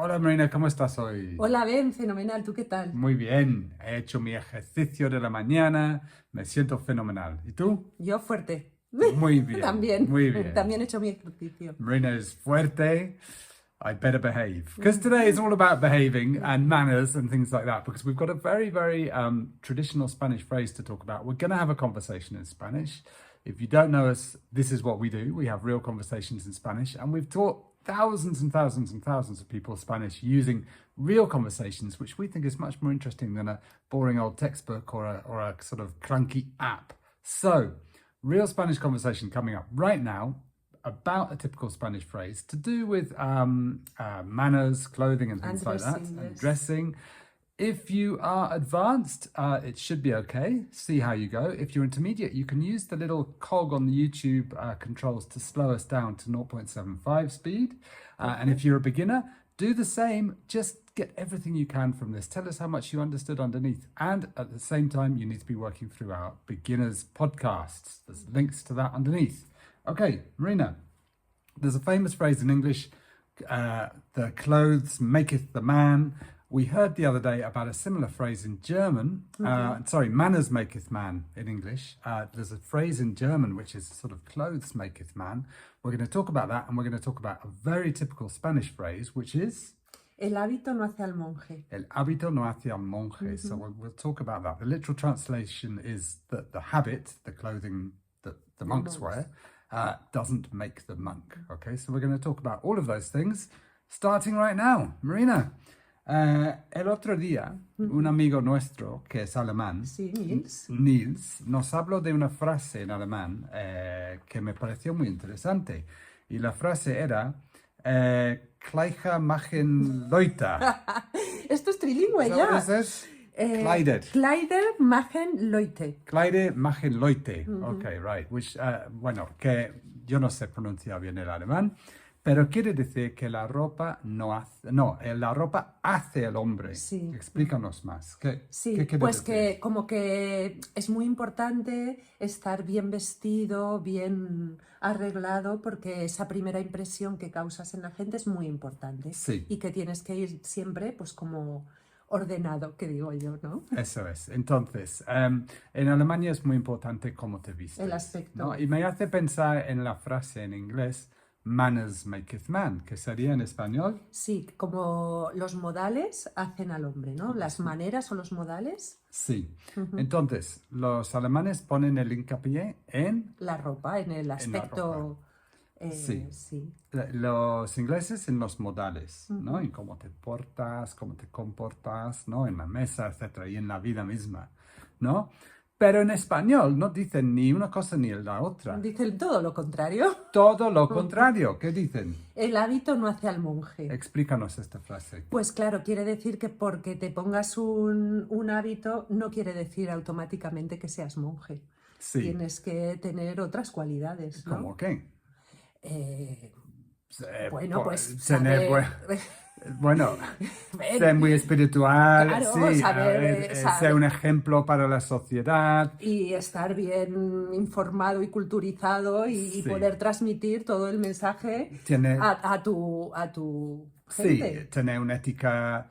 Hola Marina, ¿cómo estás hoy? Hola, Ben, fenomenal. ¿Tú qué tal? Muy bien, he hecho mi ejercicio de la mañana, me siento fenomenal. ¿Y tú? Yo fuerte. Muy bien, También, muy bien. también he hecho mi ejercicio. Marina is fuerte. I better behave. Because today is all about behaving and manners and things like that, because we've got a very, very traditional Spanish phrase to talk about. We're going to have a conversation in Spanish. If you don't know us, this is what we do. We have real conversations in Spanish, and we've taught thousands and thousands and thousands of people Spanish using real conversations, which we think is much more interesting than a boring old textbook or a sort of clunky app. So, real Spanish conversation coming up right now about a typical Spanish phrase to do with manners, clothing, and things like that, dressing, and yes. dressing. If you are advanced, it should be okay. See how you go. If you're intermediate, you can use the little cog on the YouTube controls to slow us down to 0.75 speed. And if you're a beginner, do the same. Just get everything you can from this. Tell us how much you understood underneath. And at the same time, you need to be working through our beginners podcasts. There's links to that underneath. Okay, Marina, there's a famous phrase in English, the clothes maketh the man. We heard the other day about a similar phrase in German. Manners maketh man in English. There's a phrase in German which is sort of clothes maketh man. We're going to talk about that, and we're going to talk about a very typical Spanish phrase, which is El hábito no hace al monje. El hábito no hace al monje. So we'll talk about that. The literal translation is that the habit, the clothing that the monks wear, doesn't make the monk. Okay, so we're going to talk about all of those things starting right now. Marina, el otro día, un amigo nuestro que es alemán, Sí, Nils. Nils, nos habló de una frase en alemán que me pareció muy interesante. Y la frase era, Kleicher machen Leute. Esto es trilingüe So ya. is this? Kleider. Kleider machen Leute. Kleider machen Leute. Okay, right. Which, bueno, que yo no sé pronunciar bien el alemán, pero quiere decir que la ropa no hace, la ropa hace al hombre. Sí. Explícanos más. Sí, ¿Qué quiere pues decir? que como que es muy importante estar bien vestido, bien arreglado, porque esa primera impresión que causas en la gente es muy importante. Sí. Y que tienes que ir siempre pues como ordenado, que digo yo, ¿no? Eso es. Entonces, en Alemania es muy importante cómo te vistes. El aspecto. ¿no? Y me hace pensar en la frase en inglés, manners maketh man, que sería en español. Sí, como los modales hacen al hombre, ¿no? Las maneras o los modales. Sí. Entonces, los alemanes ponen el hincapié en La ropa, en el aspecto. ropa. Sí. Sí. Los ingleses en los modales, ¿no? En cómo te portas, cómo te comportas, ¿no? En la mesa, etcétera, y en la vida misma, ¿no? Pero en español no dicen ni una cosa ni la otra. Dicen todo lo contrario. Todo lo contrario. ¿Qué dicen? El hábito no hace al monje. Explícanos esta frase. Pues claro, quiere decir que porque te pongas un hábito no quiere decir automáticamente que seas monje. Sí. Tienes que tener otras cualidades, ¿no? ¿Cómo qué? Bueno, pues tener saber... bueno, ser muy espiritual, Claro, sí, saber- ser un ejemplo para la sociedad. Y estar bien informado y culturizado y Sí. poder transmitir todo el mensaje Tiene- a tu Sí, gente. tener una ética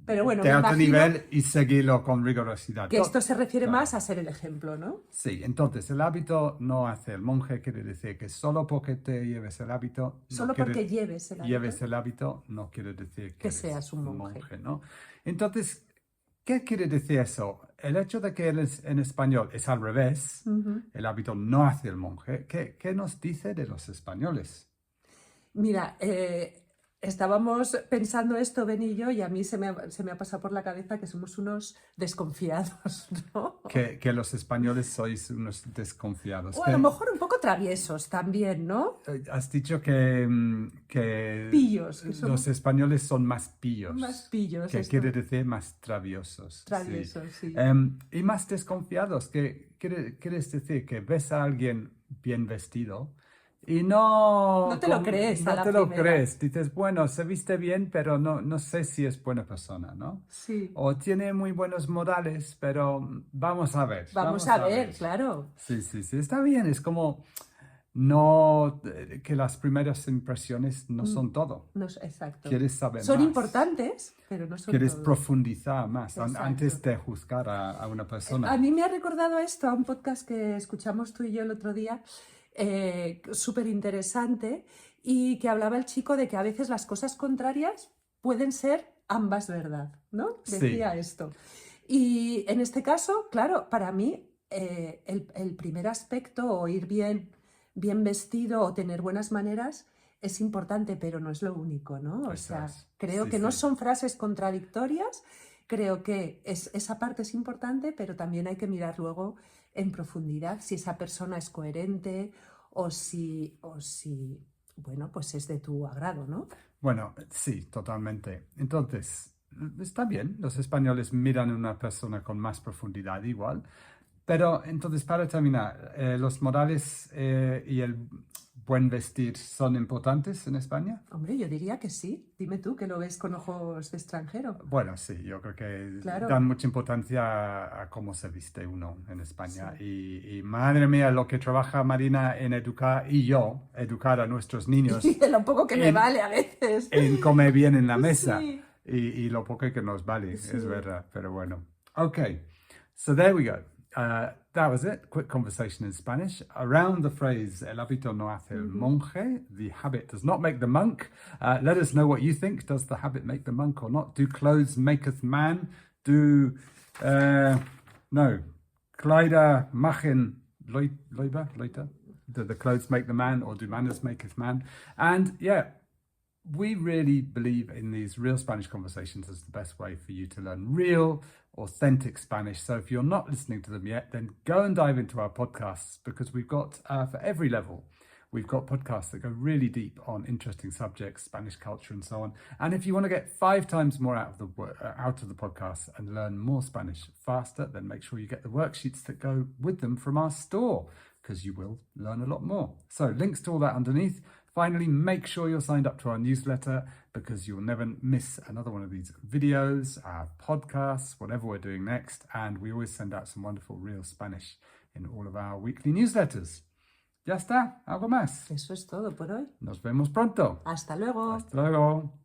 Pero bueno, de me alto imagino nivel y seguirlo con rigurosidad. que esto se refiere Claro. más a ser el ejemplo, ¿no? Sí, entonces el hábito no hace el monje, quiere decir que solo porque te lleves el hábito, no Solo quiere- porque lleves el hábito. lleves el hábito no quiere decir Que eres seas un monje. ¿no? Entonces, ¿qué quiere decir eso? El hecho de que en español es al revés, el hábito no hace el monje, ¿qué nos dice de los españoles? Mira, estábamos pensando esto, Ben y yo, y a mí se me ha pasado por la cabeza que somos unos desconfiados, ¿no? Que los españoles sois unos desconfiados. O a lo mejor un poco traviesos también, ¿no? Has dicho que Pillos, que somos los españoles son más pillos. más pillos. Que esto. quiere decir más traviesos. Traviesos, sí. Y más desconfiados, que quieres decir que ves a alguien bien vestido y No te lo crees a no la te lo primera. crees. Dices, bueno, se viste bien, pero no sé si es buena persona, ¿no? Sí. O tiene muy buenos modales, pero vamos a ver. Vamos a ver, claro. Sí, está bien. Es como no, que las primeras impresiones no son todo. No, exacto. Quieres saber Son más. importantes, pero no son Quieres todo. profundizar más Exacto. antes de juzgar a una persona. A mí me ha recordado esto a un podcast que escuchamos tú y yo el otro día, súper interesante, y que hablaba el chico de que a veces las cosas contrarias pueden ser ambas verdad, ¿no? Decía esto. Y en este caso, claro, para mí el primer aspecto, o ir bien vestido o tener buenas maneras, es importante, pero no es lo único, ¿no? O sea, creo que no son frases contradictorias, creo que esa parte es importante, pero también hay que mirar luego en profundidad si esa persona es coherente o si bueno, pues es de tu agrado, ¿no? Bueno, sí, totalmente. Entonces, está bien, los españoles miran a una persona con más profundidad igual, pero entonces para terminar, ¿los modales y el buen vestir son importantes en España? Hombre, yo diría que sí. Dime tú, que lo ves con ojos de extranjero. Bueno, sí, yo creo que Claro. dan mucha importancia a cómo se viste uno en España. Sí. Y madre mía, lo que trabaja Marina en educar, y yo, educar a nuestros niños. Y lo poco que me vale a veces. En comer bien en la mesa. Sí. Y lo poco que nos vale, Sí. es verdad, pero bueno. Okay, so there we go. That was it. Quick conversation in Spanish around the phrase el hábito no hace monje. The habit does not make the monk. Let us know what you think. Does the habit make the monk or not? Do clothes maketh man? Do no, Kleider machen Leute? Do the clothes make the man, or do manners maketh man? And yeah, we really believe in these real Spanish conversations as the best way for you to learn real, authentic Spanish. So if you're not listening to them yet, then go and dive into our podcasts, because we've got, for every level, we've got podcasts that go really deep on interesting subjects, Spanish culture and so on. And if you want to get 5 times more out of the podcast and learn more Spanish faster, then make sure you get the worksheets that go with them from our store, because you will learn a lot more. So links to all that underneath. Finally, make sure you're signed up to our newsletter, because you'll never miss another one of these videos, our podcasts, whatever we're doing next. And we always send out some wonderful real Spanish in all of our weekly newsletters. Ya está, ¿algo más? Eso es todo por hoy. Nos vemos pronto. Hasta luego. Hasta luego.